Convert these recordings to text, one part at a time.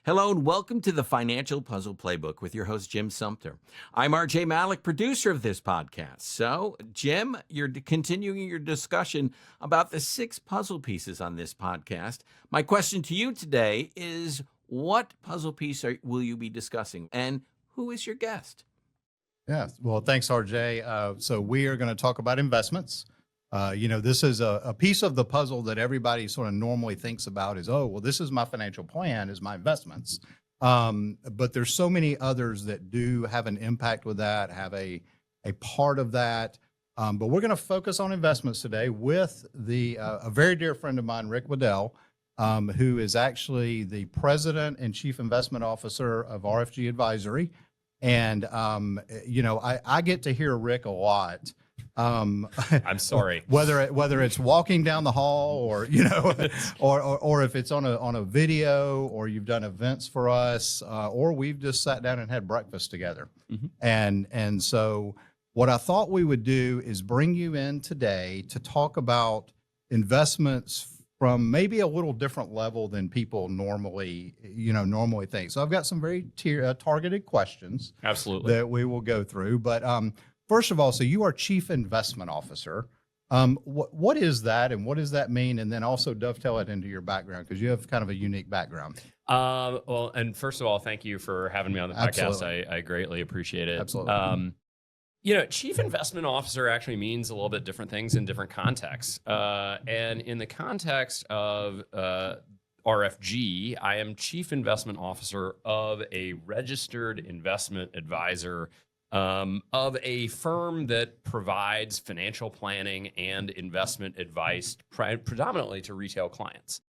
Hello and welcome to the Financial Puzzle Playbook with your host, Jim Sumpter. I'm RJ Malik, producer of this podcast. So, Jim, you're continuing your discussion about the 6 puzzle pieces on this podcast. My question to you today is, what puzzle piece will you be discussing, and who is your guest? Yeah, well, thanks, RJ. So we are going to talk about investments. This is a piece of the puzzle that everybody sort of normally thinks about is, oh, well, this is my financial plan, is my investments. But there's so many others that do have an impact with that, have a part of that. But we're going to focus on investments today with a very dear friend of mine, Rick Wedell, who is actually the president and chief investment officer of RFG Advisory. And, I get to hear Rick a lot. I'm sorry. Whether it's walking down the hall or or if it's on a video or you've done events for us or we've just sat down and had breakfast together. Mm-hmm. And so what I thought we would do is bring you in today to talk about investments from maybe a little different level than people normally think. So I've got some very targeted questions. Absolutely. That we will go through. But first of all, so you are Chief Investment Officer. What is that, and what does that mean? And then also dovetail it into your background, because you have kind of a unique background. Well, and first of all, thank you for having me on the podcast. Absolutely. I greatly appreciate it. Absolutely. Chief Investment Officer actually means a little bit different things in different contexts. And in the context of RFG, I am Chief Investment Officer of a registered investment advisor of a firm that provides financial planning and investment advice predominantly to retail clients.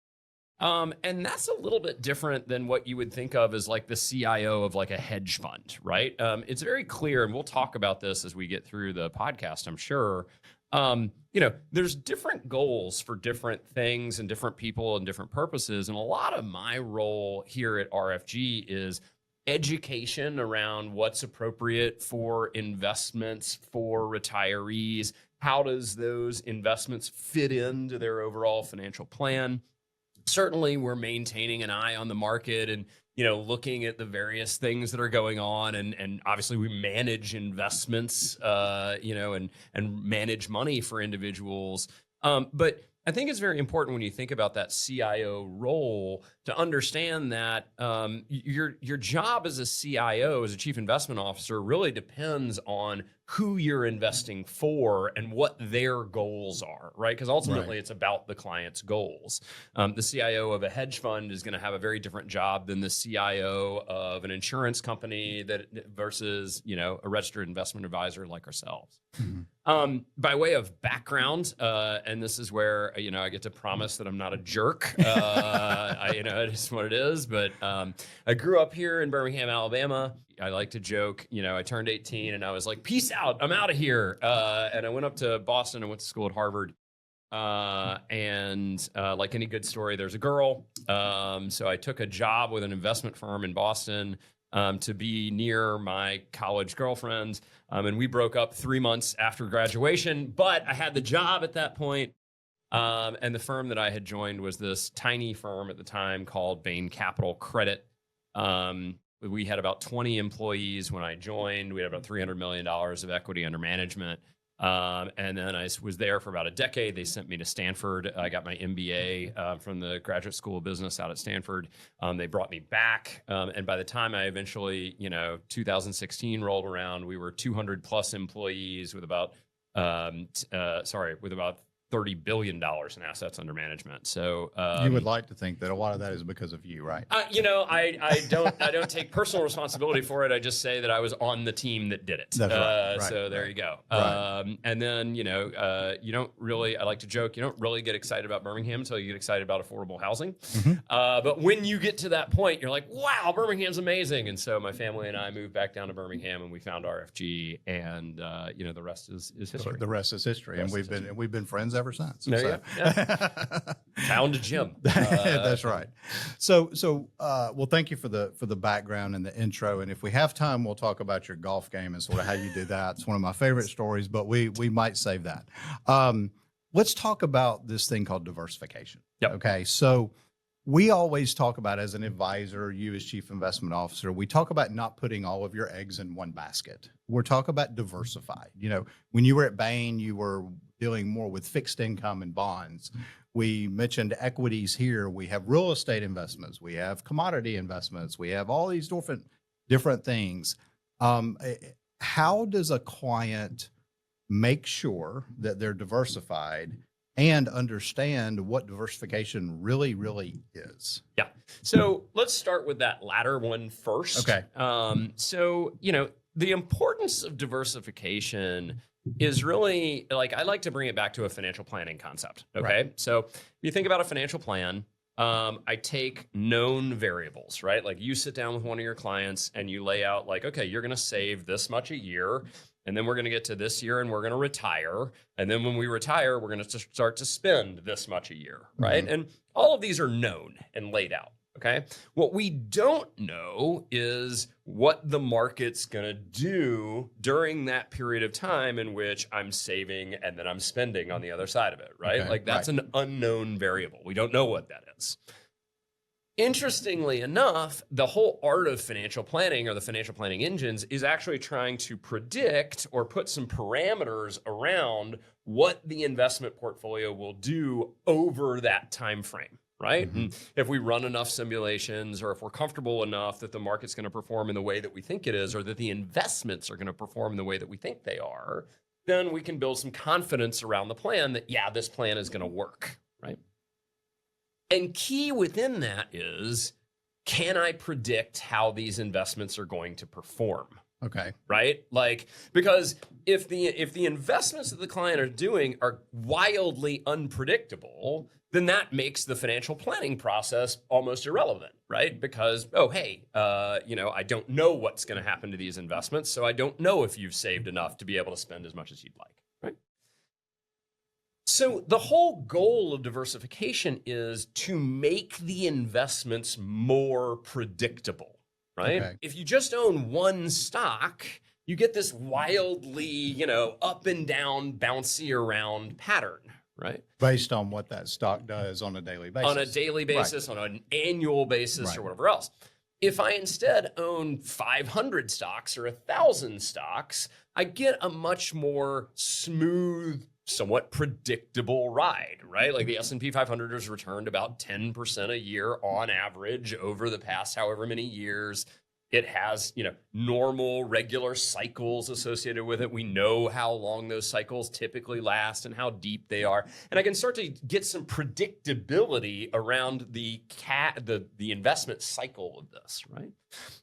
And that's a little bit different than what you would think of as like the CIO of like a hedge fund, right? It's very clear, and we'll talk about this as we get through the podcast, I'm sure. There's different goals for different things and different people and different purposes. And a lot of my role here at RFG is education around what's appropriate for investments for retirees. How does those investments fit into their overall financial plan? Certainly, we're maintaining an eye on the market and, looking at the various things that are going on. And obviously we manage investments, and manage money for individuals. But I think it's very important when you think about that CIO role to understand that your job as a CIO, as a chief investment officer, really depends on who you're investing for and what their goals are, right? Because ultimately It's about the client's goals. The CIO of a hedge fund is going to have a very different job than the CIO of an insurance company versus, a registered investment advisor like ourselves. Mm-hmm. By way of background, and this is where, I get to promise that I'm not a jerk. It is what it is. But I grew up here in Birmingham, Alabama. I like to joke, I turned 18 and I was like, peace out, I'm out of here. And I went up to Boston. I went to school at Harvard. And like any good story, there's a girl. So I took a job with an investment firm in Boston to be near my college girlfriend. And we broke up 3 months after graduation, but I had the job at that point. And the firm that I had joined was this tiny firm at the time called Bain Capital Credit. We had about 20 employees when I joined. We had about $300 million of equity under management. And then I was there for about a decade. They sent me to Stanford. I got my MBA from the Graduate School of Business out at Stanford. They brought me back. And by the time I eventually, 2016 rolled around, we were 200 plus employees with about $30 billion in assets under management. So you would like to think that a lot of that is because of you, right? I don't take personal responsibility for it. I just say that I was on the team that did it. That's right. So there you go. Right. And then, you don't really, I like to joke, you don't really get excited about Birmingham until you get excited about affordable housing. Mm-hmm. But when you get to that point, you're like, wow, Birmingham's amazing. And so my family and I moved back down to Birmingham and we found RFG, and the rest is history. The rest is history. And we've been friends ever since. Yeah. Found Jim. That's right. So, well, thank you for the background and the intro. And if we have time, we'll talk about your golf game and sort of how you did that. It's one of my favorite stories, but we might save that. Let's talk about this thing called diversification. Yep. Okay. So we always talk about, as an advisor, you as chief investment officer, we talk about not putting all of your eggs in one basket. We're talking about diversified. When you were at Bain, you were dealing more with fixed income and bonds. We mentioned equities here. We have real estate investments. We have commodity investments. We have all these different things. How does a client make sure that they're diversified and understand what diversification really, really is? Yeah. So let's start with that latter one first. Okay. So, the importance of diversification is really, like, I like to bring it back to a financial planning concept. Okay. Right. So if you think about a financial plan, I take known variables, right? Like, you sit down with one of your clients and you lay out, like, okay, you're going to save this much a year. And then we're going to get to this year and we're going to retire. And then when we retire, we're going to start to spend this much a year, right? Mm-hmm. And all of these are known and laid out, okay? What we don't know is what the market's going to do during that period of time in which I'm saving and then I'm spending on the other side of it, right? Okay, Like, that's right. an unknown variable. We don't know what that is. Interestingly enough, the whole art of financial planning, or the financial planning engines, is actually trying to predict or put some parameters around what the investment portfolio will do over that time frame, right? Mm-hmm. And if we run enough simulations, or if we're comfortable enough that the market's going to perform in the way that we think it is, or that the investments are going to perform in the way that we think they are, then we can build some confidence around the plan that, yeah, this plan is going to work, right? And key within that is, can I predict how these investments are going to perform? Okay. Right? Like, because if the investments that the client are doing are wildly unpredictable, then that makes the financial planning process almost irrelevant, right? Because, oh, hey, I don't know what's going to happen to these investments, so I don't know if you've saved enough to be able to spend as much as you'd like, right? So the whole goal of diversification is to make the investments more predictable, right? Okay. If you just own one stock, you get this wildly, up and down, bouncy around pattern, right? Based on what that stock does on a daily basis. On a daily basis, on an annual basis, or whatever else. If I instead own 500 stocks or 1,000 stocks, I get a much more smooth, somewhat predictable ride, right? Like, the S&P 500 has returned about 10% a year on average over the past however many years. It has, normal, regular cycles associated with it. We know how long those cycles typically last and how deep they are. And I can start to get some predictability around the investment cycle of this, right?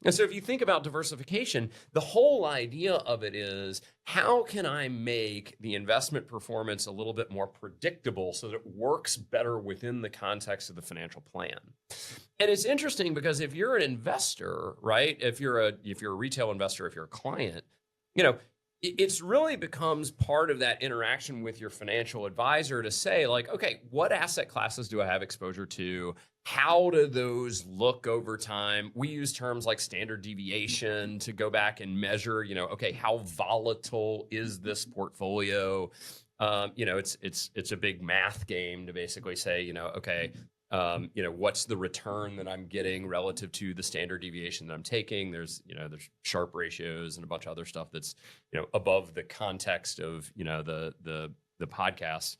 And so if you think about diversification, the whole idea of it is, how can I make the investment performance a little bit more predictable so that it works better within the context of the financial plan? And it's interesting because if you're an investor, right? If you're a retail investor, if you're a client, it's really becomes part of that interaction with your financial advisor to say, like, okay, what asset classes do I have exposure to? How do those look over time? We use terms like standard deviation to go back and measure, okay, how volatile is this portfolio? It's a big math game to basically say, okay, what's the return that I'm getting relative to the standard deviation that I'm taking? There's Sharpe ratios and a bunch of other stuff that's, above the context of, the podcast.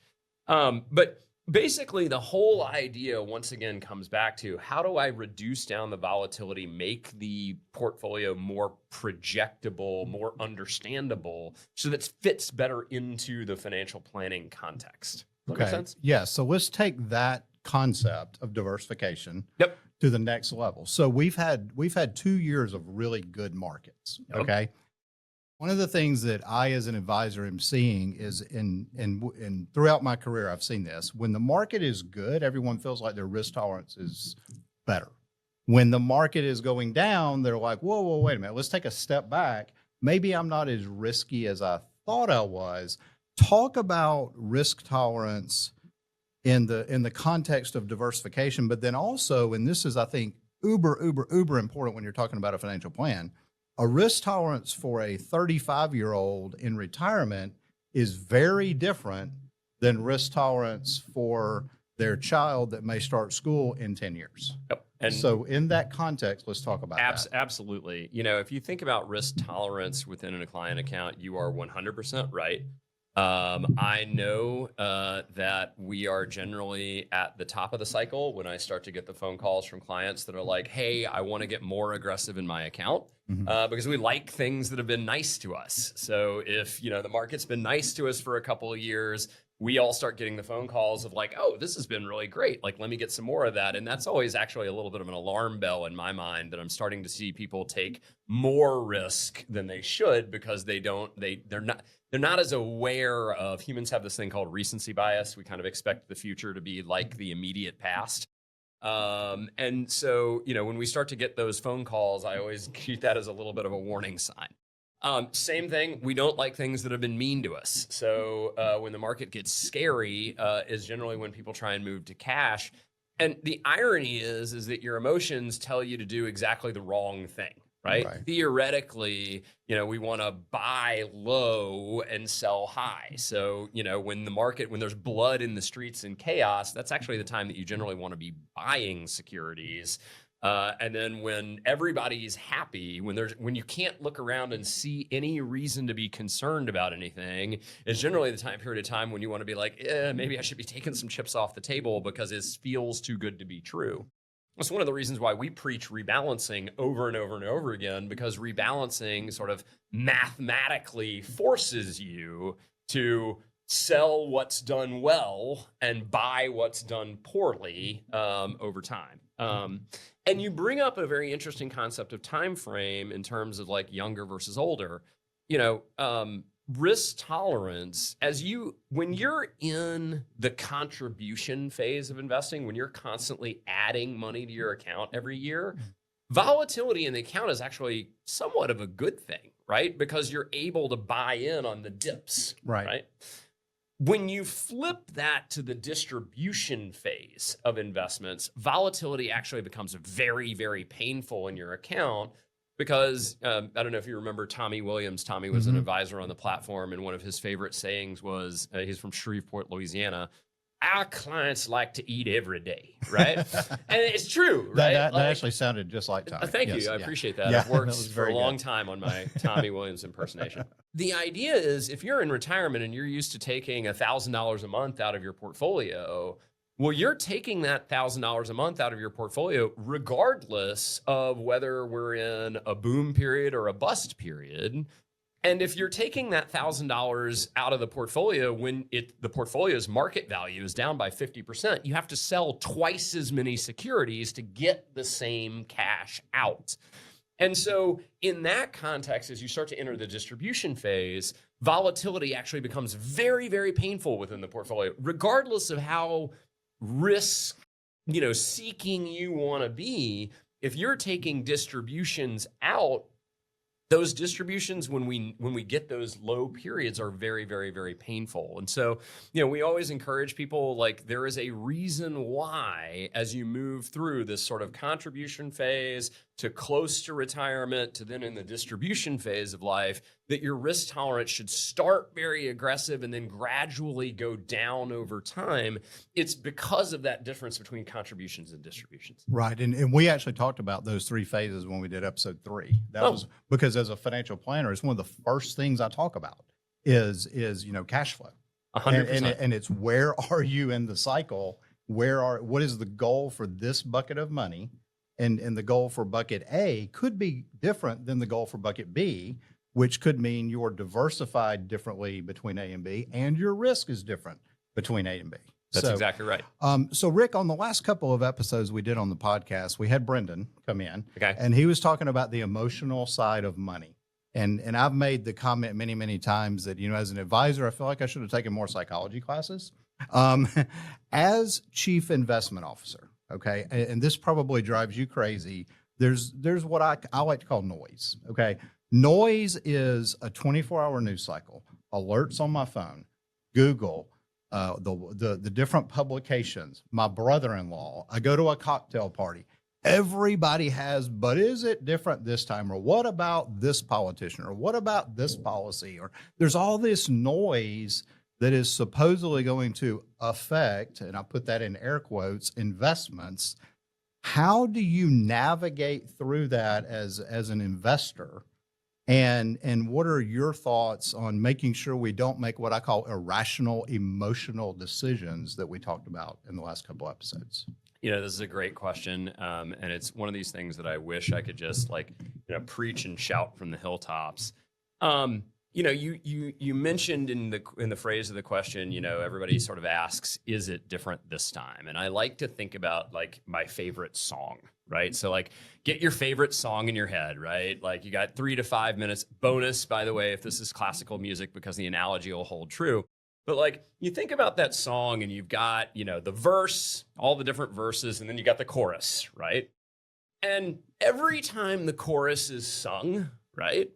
But basically, the whole idea, once again, comes back to, how do I reduce down the volatility, make the portfolio more projectable, more understandable, so that it fits better into the financial planning context? Does that make sense? Yeah. So let's take that concept of diversification to the next level. So we've had 2 years of really good markets. Yep. Okay. One of the things that I, as an advisor, am seeing is in throughout my career, I've seen this. When the market is good, everyone feels like their risk tolerance is better. When the market is going down, they're like, whoa, wait a minute. Let's take a step back. Maybe I'm not as risky as I thought I was. Talk about risk tolerance in the context of diversification, but then also, and this is, I think, uber important when you're talking about a financial plan, a risk tolerance for a 35-year-old in retirement is very different than risk tolerance for their child that may start school in 10 years. Yep. And So in that context, let's talk about that. absolutely. If you think about risk tolerance within a client account, you are 100% right. I know that we are generally at the top of the cycle when I start to get the phone calls from clients that are like, hey, I want to get more aggressive in my account because we like things that have been nice to us. So if, the market's been nice to us for a couple of years, we all start getting the phone calls of like, oh, this has been really great. Like, let me get some more of that. And that's always actually a little bit of an alarm bell in my mind that I'm starting to see people take more risk than they should because they're not as aware of. Humans have this thing called recency bias. We kind of expect the future to be like the immediate past. And so, when we start to get those phone calls, I always treat that as a little bit of a warning sign. Same thing. We don't like things that have been mean to us. So when the market gets scary is generally when people try and move to cash. And the irony is that your emotions tell you to do exactly the wrong thing, right? Theoretically, we want to buy low and sell high. So, when there's blood in the streets and chaos, that's actually the time that you generally want to be buying securities. And then when everybody's happy, when you can't look around and see any reason to be concerned about anything, is generally the period of time when you want to be like, maybe I should be taking some chips off the table because it feels too good to be true. That's one of the reasons why we preach rebalancing over and over and over again, because rebalancing sort of mathematically forces you to sell what's done well and buy what's done poorly over time. And you bring up a very interesting concept of time frame in terms of like younger versus older. Risk tolerance, when you're in the contribution phase of investing, when you're constantly adding money to your account every year, volatility in the account is actually somewhat of a good thing, right? Because you're able to buy in on the dips, right? When you flip that to the distribution phase of investments, volatility actually becomes very, very painful in your account because I don't know if you remember Tommy Williams. Tommy was an advisor on the platform, and one of his favorite sayings was, he's from Shreveport, Louisiana, our clients like to eat every day, right? And it's true, right? That actually sounded just like Tommy. Thank you. I appreciate that. I've worked for a long time on my Tommy Williams impersonation. The idea is if you're in retirement and you're used to taking $1,000 a month out of your portfolio, well, you're taking that $1,000 a month out of your portfolio regardless of whether we're in a boom period or a bust period. And if you're taking that $1,000 out of the portfolio when the portfolio's market value is down by 50%, you have to sell twice as many securities to get the same cash out. And so in that context, as you start to enter the distribution phase, volatility actually becomes very, very painful within the portfolio, regardless of how risk, seeking you want to be. If you're taking distributions out, those distributions, when we get those low periods, are very, very, very painful. And so, we always encourage people, like, there is a reason why, as you move through this sort of contribution phase to close to retirement to then in the distribution phase of life, that your risk tolerance should start very aggressive and then gradually go down over time. It's because of that difference between contributions and distributions. Right. And we actually talked about those three phases when we did episode 3. That was because as a financial planner, it's one of the first things I talk about is cash flow. 100%. And it's where are you in the cycle? What is the goal for this bucket of money? And the goal for bucket A could be different than the goal for bucket B, which could mean you're diversified differently between A and B, and your risk is different between A and B. That's exactly right. So Rick, on the last couple of episodes we did on the podcast, we had Brendan come in, Okay. and he was talking about the emotional side of money. And I've made the comment many, many times that, as an advisor, I feel like I should have taken more psychology classes. As chief investment officer, okay, and this probably drives you crazy. There's what I like to call noise, okay? Noise is a 24-hour news cycle, alerts on my phone, Google, the different publications, my brother-in-law, I go to a cocktail party. Everybody has, but is it different this time? Or what about this politician? Or what about this policy? Or there's all this noise that is supposedly going to affect, and I put that in air quotes, investments. How do you navigate through that as an investor? And what are your thoughts on making sure we don't make what I call irrational emotional decisions that we talked about in the last couple episodes? This is a great question, and it's one of these things that I wish I could just preach and shout from the hilltops. You mentioned in the phrase of the question, everybody sort of asks, is it different this time? And I like to think about my favorite song, right? So get your favorite song in your head, right? You got 3 to 5 minutes. Bonus, by the way, if this is classical music, because the analogy will hold true. But you think about that song and you've got, the verse, all the different verses, and then you got the chorus, right? And every time the chorus is sung, right,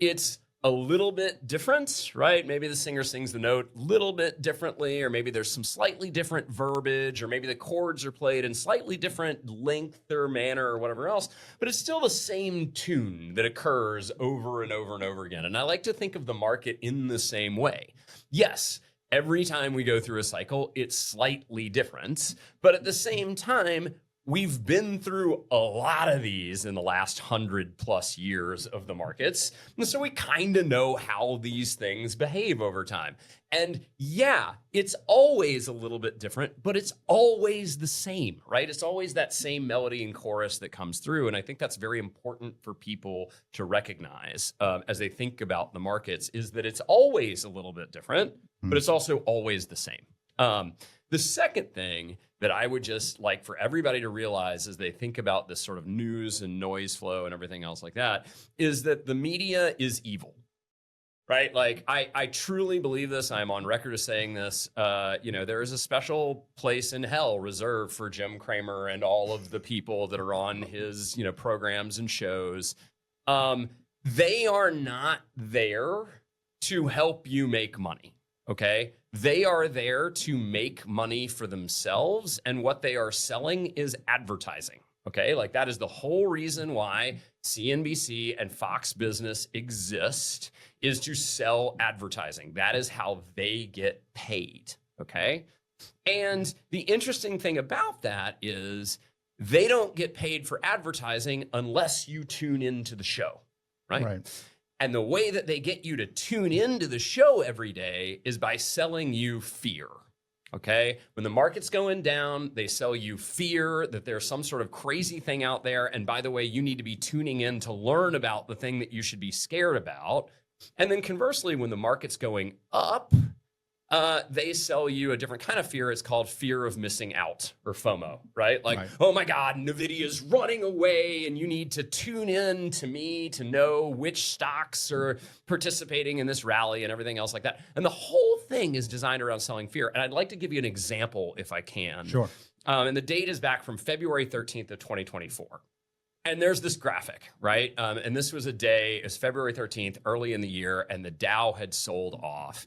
it's a little bit different, right? Maybe the singer sings the note a little bit differently, or maybe there's some slightly different verbiage, or maybe the chords are played in slightly different length or manner or whatever else, but it's still the same tune that occurs over and over and over again. And I like to think of the market in the same way. Yes, every time we go through a cycle, it's slightly different, but at the same time, we've been through a lot of these in the last 100+ years of the markets. And so we kind of know how these things behave over time. And yeah, it's always a little bit different, but it's always the same, right? It's always that same melody and chorus that comes through. And I think that's very important for people to recognize as they think about the markets, is that it's always a little bit different, but it's also always the same. The second thing that I would just like for everybody to realize as they think about this sort of news and noise flow and everything else like that is that the media is evil, right? I truly believe this. I'm on record as saying this. There is a special place in hell reserved for Jim Cramer and all of the people that are on his, programs and shows. They are not there to help you make money. Okay. They are there to make money for themselves. And what they are selling is advertising. Okay. That is the whole reason why CNBC and Fox Business exist, is to sell advertising. That is how they get paid. Okay. And the interesting thing about that is they don't get paid for advertising unless you tune into the show. Right. And the way that they get you to tune into the show every day is by selling you fear, okay? When the market's going down, they sell you fear that there's some sort of crazy thing out there. And by the way, you need to be tuning in to learn about the thing that you should be scared about. And then conversely, when the market's going up, they sell you a different kind of fear. It's called fear of missing out, or FOMO, right? Oh my God, NVIDIA's running away and you need to tune in to me to know which stocks are participating in this rally and everything else like that. And the whole thing is designed around selling fear. And I'd like to give you an example if I can. Sure. And the date is back from February 13th of 2024. And there's this graphic, right? And this was a day, it was February 13th, early in the year, and the Dow had sold off.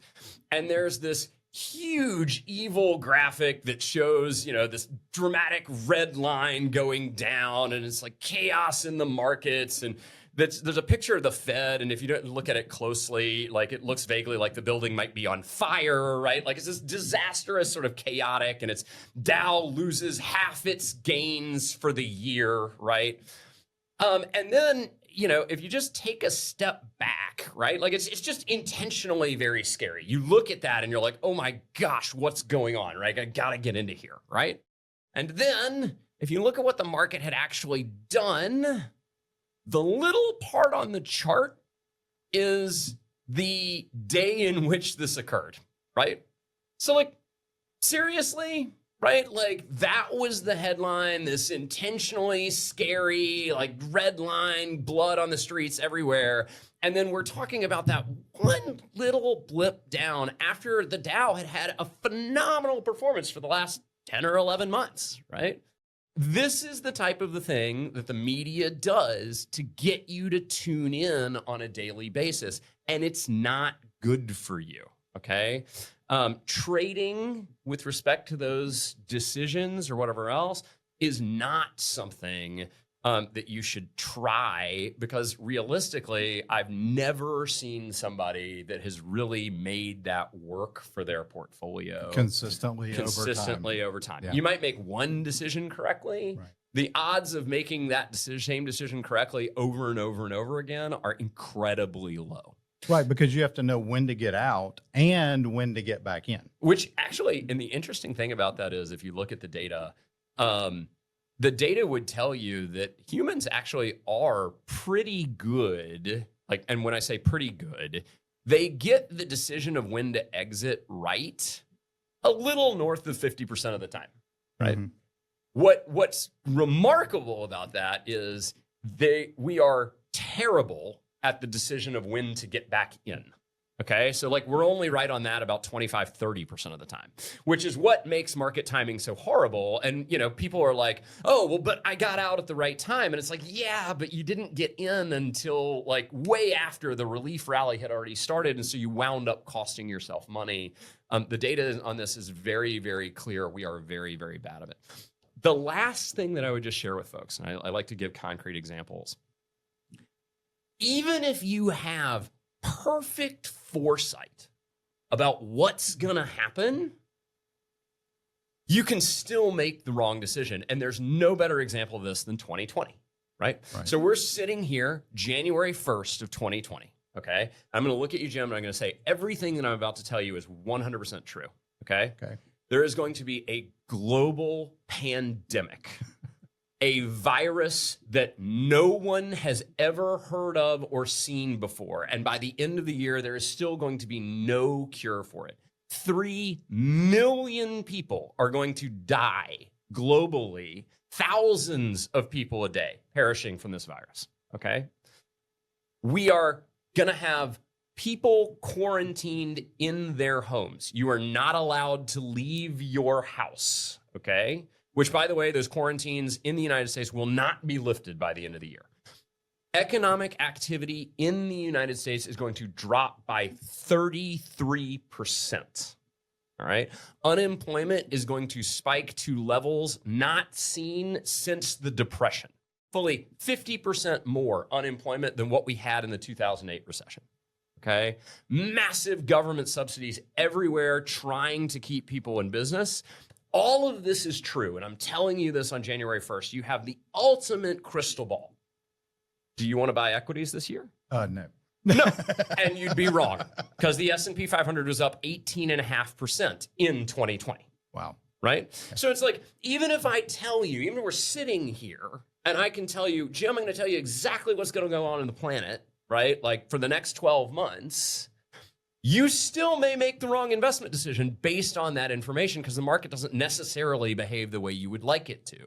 And there's this huge evil graphic that shows, this dramatic red line going down, and it's like chaos in the markets. And there's a picture of the Fed, and if you don't look at it closely, it looks vaguely like the building might be on fire, right? It's this disastrous, sort of chaotic, and it's Dow loses half its gains for the year, right? And then, if you just take a step back, right? It's just intentionally very scary. You look at that and you're like, oh my gosh, what's going on, right? I gotta get into here, right? And then if you look at what the market had actually done, the little part on the chart is the day in which this occurred, right? So seriously, right? That was the headline, this intentionally scary, red line, blood on the streets everywhere. And then we're talking about that one little blip down after the Dow had had a phenomenal performance for the last 10 or 11 months, right? This is the type of the thing that the media does to get you to tune in on a daily basis. And it's not good for you, okay? Trading with respect to those decisions or whatever else is not something that you should try, because realistically, I've never seen somebody that has really made that work for their portfolio consistently over time. Yeah. You might make one decision correctly. Right. The odds of making that same decision correctly over and over and over again are incredibly low. Right, because you have to know when to get out and when to get back in. Which actually, and the interesting thing about that is, if you look at the data would tell you that humans actually are pretty good. Like, and when I say pretty good, they get the decision of when to exit right a little north of 50% of the time, right? Mm-hmm. What's remarkable about that is we are terrible at the decision of when to get back in. Okay, so like we're only right on that about 25, 30% of the time, which is what makes market timing so horrible. And, you know, people are like, oh, well, but I got out at the right time. And it's like, yeah, but you didn't get in until like way after the relief rally had already started. And so you wound up costing yourself money. The data on this is very, very clear. We are very, very bad at it. The last thing that I would just share with folks, and I like to give concrete examples. Even if you have perfect foresight about what's going to happen, you can still make the wrong decision. And there's no better example of this than 2020, right? So we're sitting here January 1st of 2020, okay? I'm going to look at you, Jim, and I'm going to say everything that I'm about to tell you is 100% true, okay? There is going to be a global pandemic. A virus that no one has ever heard of or seen before. And by the end of the year, there is still going to be no cure for it. 3 million people are going to die globally, thousands of people a day perishing from this virus, okay? We are going to have people quarantined in their homes. You are not allowed to leave your house, okay? Which, by the way, those quarantines in the United States will not be lifted by the end of the year. Economic activity in the United States is going to drop by 33%. All right. Unemployment is going to spike to levels not seen since the Depression. Fully 50% more unemployment than what we had in the 2008 recession. Okay. Massive government subsidies everywhere trying to keep people in business. All of this is true, and I'm telling you this on January 1st. You have the ultimate crystal ball. Do you want to buy equities this year? No. No, and you'd be wrong, because the S&P 500 was up 18.5% in 2020. Wow. Right? Okay. So it's like, even if I tell you, even if we're sitting here, and I can tell you, Jim, I'm going to tell you exactly what's going to go on in the planet, right? Like for the next 12 months, you still may make the wrong investment decision based on that information, because the market doesn't necessarily behave the way you would like it to.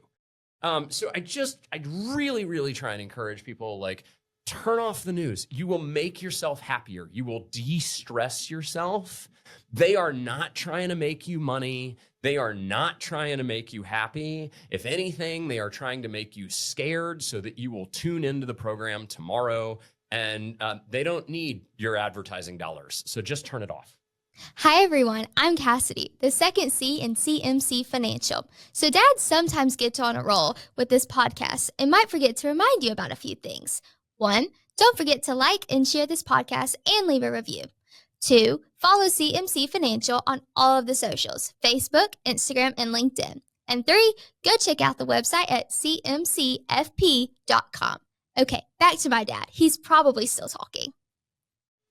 So I'd really, really try and encourage people, like, turn off the news. You will make yourself happier. You will de-stress yourself. They are not trying to make you money. They are not trying to make you happy. If anything, they are trying to make you scared so that you will tune into the program tomorrow. And they don't need your advertising dollars. So just turn it off. Hi, everyone. I'm Cassidy, the second C in CMC Financial. So Dad sometimes gets on a roll with this podcast and might forget to remind you about a few things. 1, don't forget to like and share this podcast and leave a review. 2, follow CMC Financial on all of the socials, Facebook, Instagram, and LinkedIn. And 3, go check out the website at cmcfp.com. Okay, back to my dad. He's probably still talking.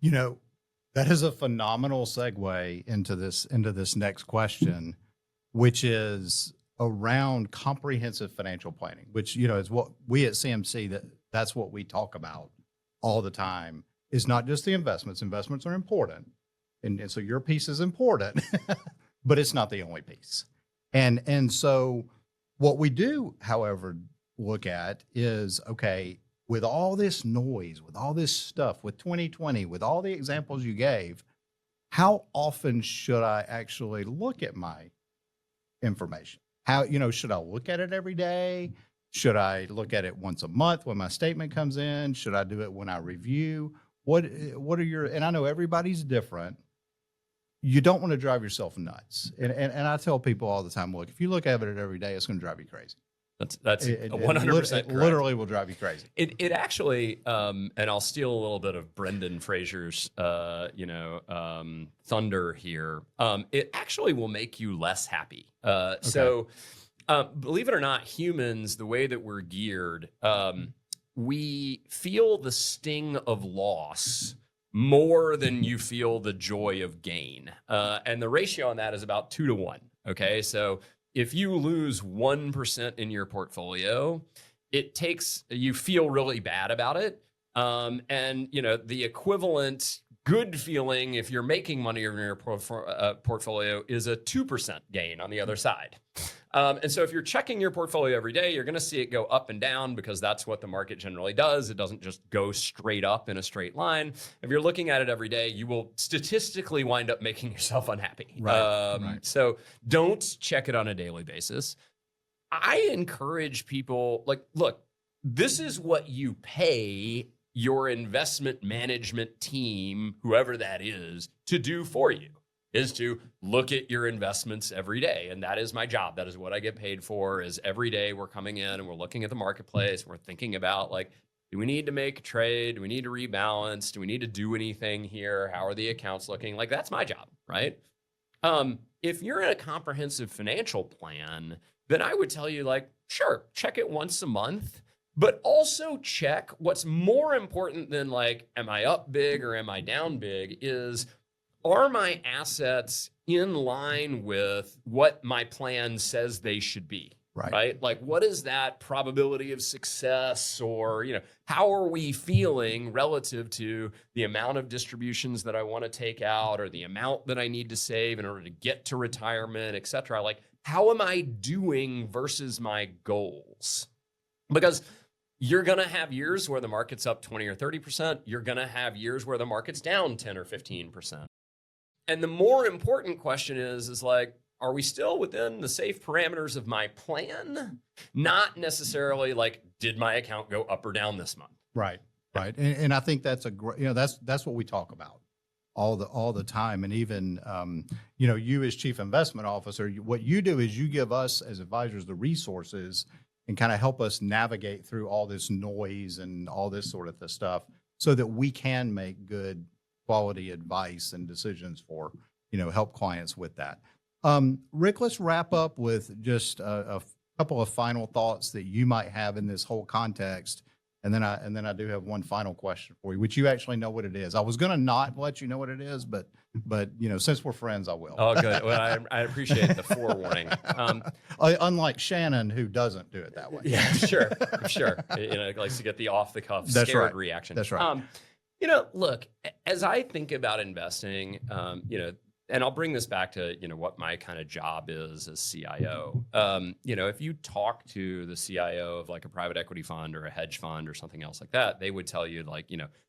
You know, that is a phenomenal segue into this next question, which is around comprehensive financial planning, which, you know, is what we at CMC, that's what we talk about all the time. Is not just the investments. Investments are important. And so your piece is important, but it's not the only piece. And so what we do, however, look at is, okay, with all this noise, with all this stuff, with 2020, with all the examples you gave, how often should I actually look at my information? How, you know, should I look at it every day? Should I look at it once a month when my statement comes in? Should I do it when I review? What are your, and I know everybody's different. You don't want to drive yourself nuts. And I tell people all the time, look, if you look at it every day, it's going to drive you crazy. That's It 100% correct. literally will drive you crazy. It actually, and I'll steal a little bit of Brendan Fraser's, thunder here. It actually will make you less happy. So, believe it or not, humans, the way that we're geared, we feel the sting of loss more than you feel the joy of gain. And the ratio on that is about 2 to 1. Okay, so if you lose 1% in your portfolio, you feel really bad about it. And the equivalent good feeling if you're making money in your portfolio is a 2% gain on the other side. And so if you're checking your portfolio every day, you're going to see it go up and down because that's what the market generally does. It doesn't just go straight up in a straight line. If you're looking at it every day, you will statistically wind up making yourself unhappy. Right. So don't check it on a daily basis. I encourage people, look, this is what you pay your investment management team, whoever that is, to do for you, is to look at your investments every day. And that is my job. That is what I get paid for, is every day we're coming in and we're looking at the marketplace. And we're thinking about, do we need to make a trade? Do we need to rebalance? Do we need to do anything here? How are the accounts looking? That's my job, right? If you're in a comprehensive financial plan, then I would tell you, sure, check it once a month. But also check what's more important than am I up big or am I down big, is, are my assets in line with what my plan says they should be? Right? What is that probability of success? Or, how are we feeling relative to the amount of distributions that I want to take out, or the amount that I need to save in order to get to retirement, et cetera? How am I doing versus my goals? Because you're going to have years where the market's up 20 or 30%. You're going to have years where the market's down 10 or 15%. And the more important question is are we still within the safe parameters of my plan? Not necessarily did my account go up or down this month? Right. And I think that's a great, that's what we talk about all the time. And even, you as chief investment officer, what you do is you give us as advisors the resources and kind of help us navigate through all this noise and all this sort of stuff so that we can make good quality advice and decisions for, help clients with that. Rick, let's wrap up with just a couple of final thoughts that you might have in this whole context. And then I do have one final question for you, which you actually know what it is. I was going to not let you know what it is, but since we're friends, I will. Oh, good. Well, I appreciate the forewarning. Unlike Shannon, who doesn't do it that way. Yeah, sure. Likes to get the off the cuff scared reaction. That's right. Look, as I think about investing, and I'll bring this back to, what my kind of job is as CIO. If you talk to the CIO of a private equity fund or a hedge fund or something else like that, they would tell you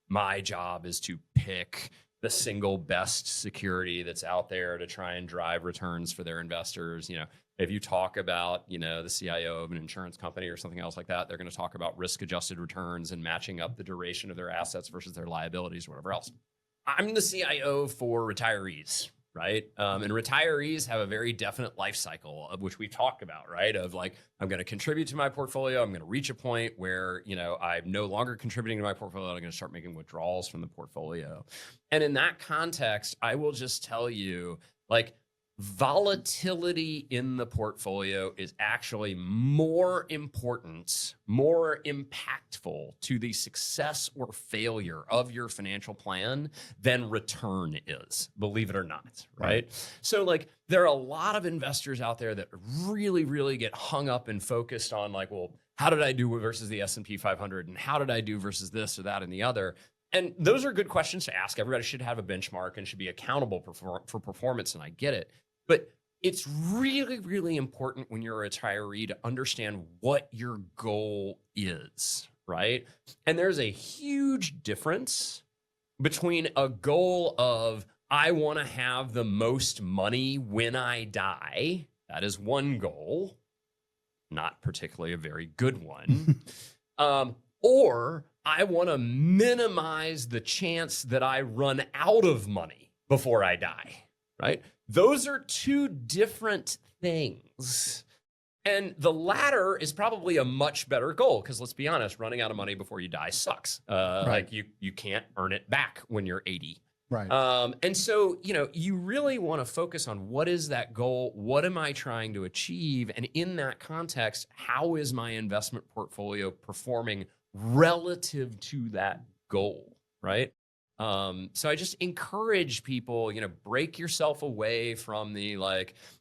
my job is to pick the single best security that's out there to try and drive returns for their investors. If you talk about, the CIO of an insurance company or something else like that, they're going to talk about risk-adjusted returns and matching up the duration of their assets versus their liabilities or whatever else. I'm the CIO for retirees, right? And retirees have a very definite life cycle, of which we talk about, right? Of I'm going to contribute to my portfolio. I'm going to reach a point where, I'm no longer contributing to my portfolio. I'm going to start making withdrawals from the portfolio. And in that context, I will just tell you, volatility in the portfolio is actually more important, more impactful to the success or failure of your financial plan than return is, believe it or not, right? So there are a lot of investors out there that really, really get hung up and focused on how did I do versus the S&P 500? And how did I do versus this or that and the other? And those are good questions to ask. Everybody should have a benchmark and should be accountable for performance, and I get it. But it's really, really important when you're a retiree to understand what your goal is, right? And there's a huge difference between a goal of, I want to have the most money when I die. That is one goal, not particularly a very good one. Or I want to minimize the chance that I run out of money before I die, right? Those are two different things. And the latter is probably a much better goal because let's be honest, running out of money before you die sucks. Like you can't earn it back when you're 80. Right. And so, you really want to focus on what is that goal? What am I trying to achieve? And in that context, how is my investment portfolio performing relative to that goal, right? So I just encourage people, break yourself away from the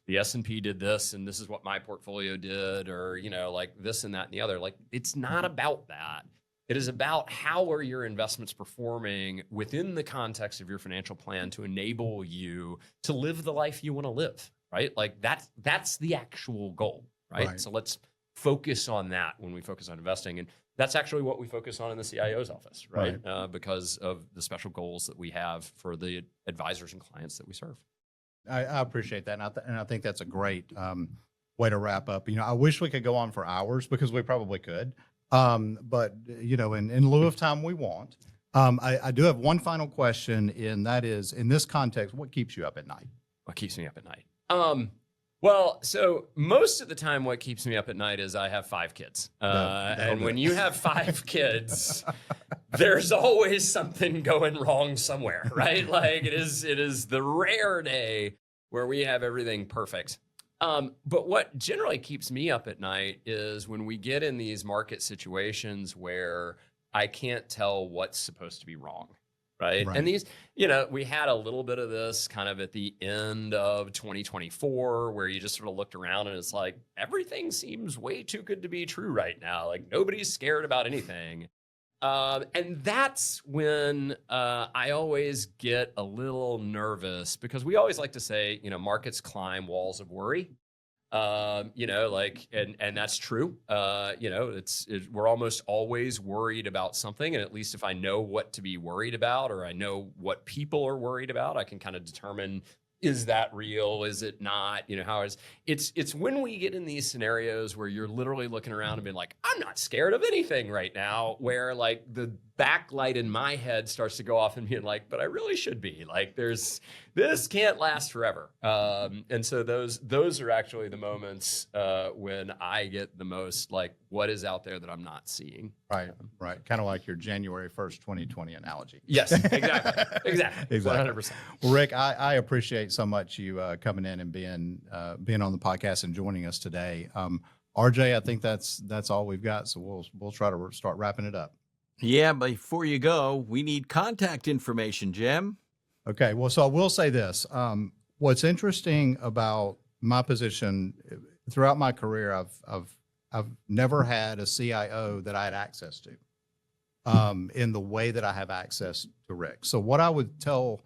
S&P did this and this is what my portfolio did, or, like this and that and the other. Like, it's not about that. It is about how are your investments performing within the context of your financial plan to enable you to live the life you want to live, right? Like that's the actual goal, right? So let's focus on that when we focus on investing. And that's actually what we focus on in the CIO's office, right? Because of the special goals that we have for the advisors and clients that we serve. I appreciate that. And I think that's a great way to wrap up. I wish we could go on for hours because we probably could. But, in lieu of time, we won't. I do have one final question, and that is, in this context, what keeps you up at night? What keeps me up at night? Well, so most of the time, what keeps me up at night is I have 5 kids. And when you have 5 kids, there's always something going wrong somewhere, right? Like it is the rare day where we have everything perfect. But what generally keeps me up at night is when we get in these market situations where I can't tell what's supposed to be wrong, right? And these, we had a little bit of this kind of at the end of 2024 where you just sort of looked around and it's like, everything seems way too good to be true right now. Like nobody's scared about anything. And that's when I always get a little nervous because we always like to say, markets climb walls of worry. And that's true. We're almost always worried about something. And at least if I know what to be worried about, or I know what people are worried about, I can kind of determine, is that real? Is it not? It's when we get in these scenarios where you're literally looking around and being like, I'm not scared of anything right now, where like the backlight in my head starts to go off and being like, but I really should be. Like this can't last forever. And so those are actually the moments when I get the most like, what is out there that I'm not seeing? Right. Kind of like your January 1st, 2020 analogy. Yes, exactly. 100%. Well, Rick, I appreciate so much you coming in and being on the podcast and joining us today. RJ, I think that's all we've got. So we'll try to start wrapping it up. Yeah, but before you go, we need contact information, Jim. Okay, well, so I will say this. What's interesting about my position throughout my career, I've never had a CIO that I had access to in the way that I have access to Rick. So what I would tell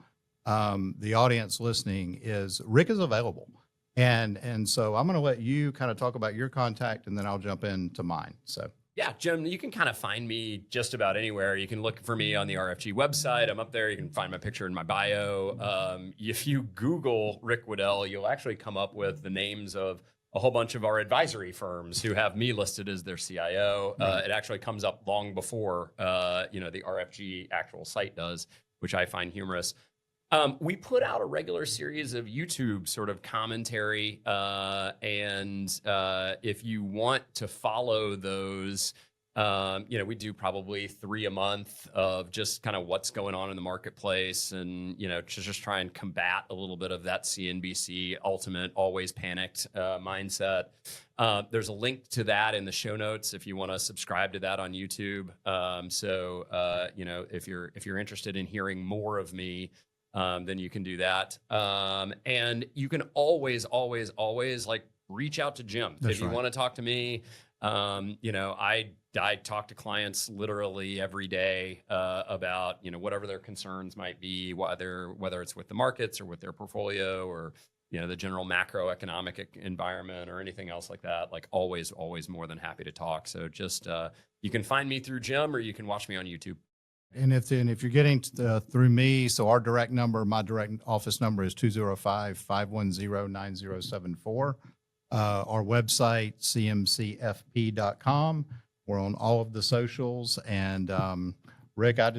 the audience listening is Rick is available. And so I'm going to let you kind of talk about your contact, and then I'll jump into mine. So. Yeah, Jim, you can kind of find me just about anywhere. You can look for me on the RFG website. I'm up there. You can find my picture in my bio. If you Google Rick Wedell, you'll actually come up with the names of a whole bunch of our advisory firms who have me listed as their CIO. It actually comes up long before the RFG actual site does, which I find humorous. We put out a regular series of YouTube sort of commentary, and if you want to follow those, we do probably 3 a month of just kind of what's going on in the marketplace, and to just try and combat a little bit of that CNBC ultimate always panicked mindset. There's a link to that in the show notes if you want to subscribe to that on YouTube. If you're interested in hearing more of me, then you can do that. And you can always like reach out to Jim. If you want to talk to me. I talk to clients literally every day about, whatever their concerns might be, whether it's with the markets or with their portfolio or, the general macroeconomic environment or anything else like that. Like always more than happy to talk. So just, you can find me through Jim or you can watch me on YouTube. And if you're getting through me, so our direct number, my direct office number is 205-510-9074. Our website, cmcfp.com. We're on all of the socials. And Rick, I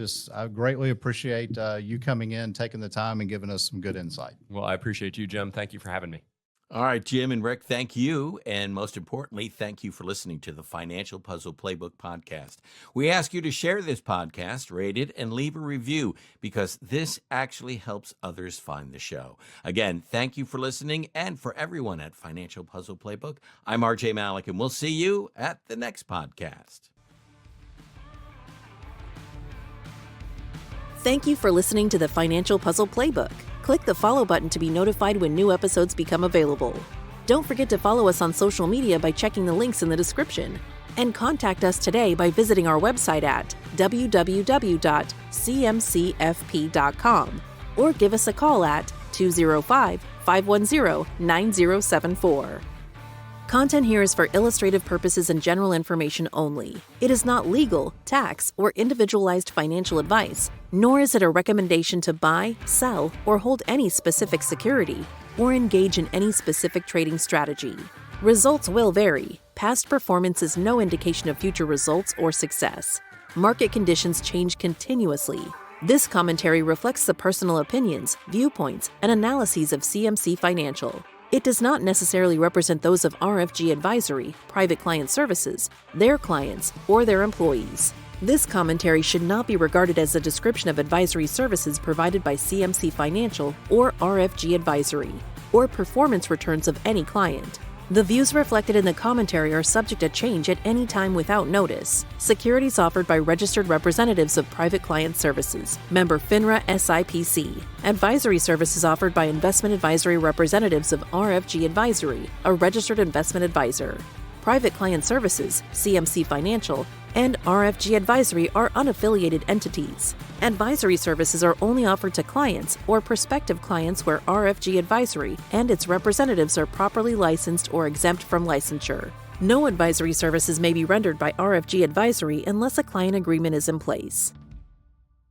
greatly appreciate you coming in, taking the time and giving us some good insight. Well, I appreciate you, Jim. Thank you for having me. All right, Jim and Rick, thank you. And most importantly, thank you for listening to the Financial Puzzle Playbook podcast. We ask you to share this podcast, rate it, and leave a review because this actually helps others find the show. Again, thank you for listening. And for everyone at Financial Puzzle Playbook, I'm RJ Malik, and we'll see you at the next podcast. Thank you for listening to the Financial Puzzle Playbook. Click the follow button to be notified when new episodes become available. Don't forget to follow us on social media by checking the links in the description. And contact us today by visiting our website at www.cmcfp.com or give us a call at 205-510-9074. Content here is for illustrative purposes and general information only. It is not legal, tax, or individualized financial advice, nor is it a recommendation to buy, sell, or hold any specific security, or engage in any specific trading strategy. Results will vary. Past performance is no indication of future results or success. Market conditions change continuously. This commentary reflects the personal opinions, viewpoints, and analyses of CMC Financial. It does not necessarily represent those of RFG Advisory, Private Client Services, their clients, or their employees. This commentary should not be regarded as a description of advisory services provided by CMC Financial or RFG Advisory, or performance returns of any client. The views reflected in the commentary are subject to change at any time without notice. Securities offered by registered representatives of Private Client Services, member FINRA SIPC. Advisory services offered by investment advisory representatives of RFG Advisory, a registered investment advisor. Private Client Services, CMC Financial, and RFG Advisory are unaffiliated entities. Advisory services are only offered to clients or prospective clients where RFG Advisory and its representatives are properly licensed or exempt from licensure. No advisory services may be rendered by RFG Advisory unless a client agreement is in place.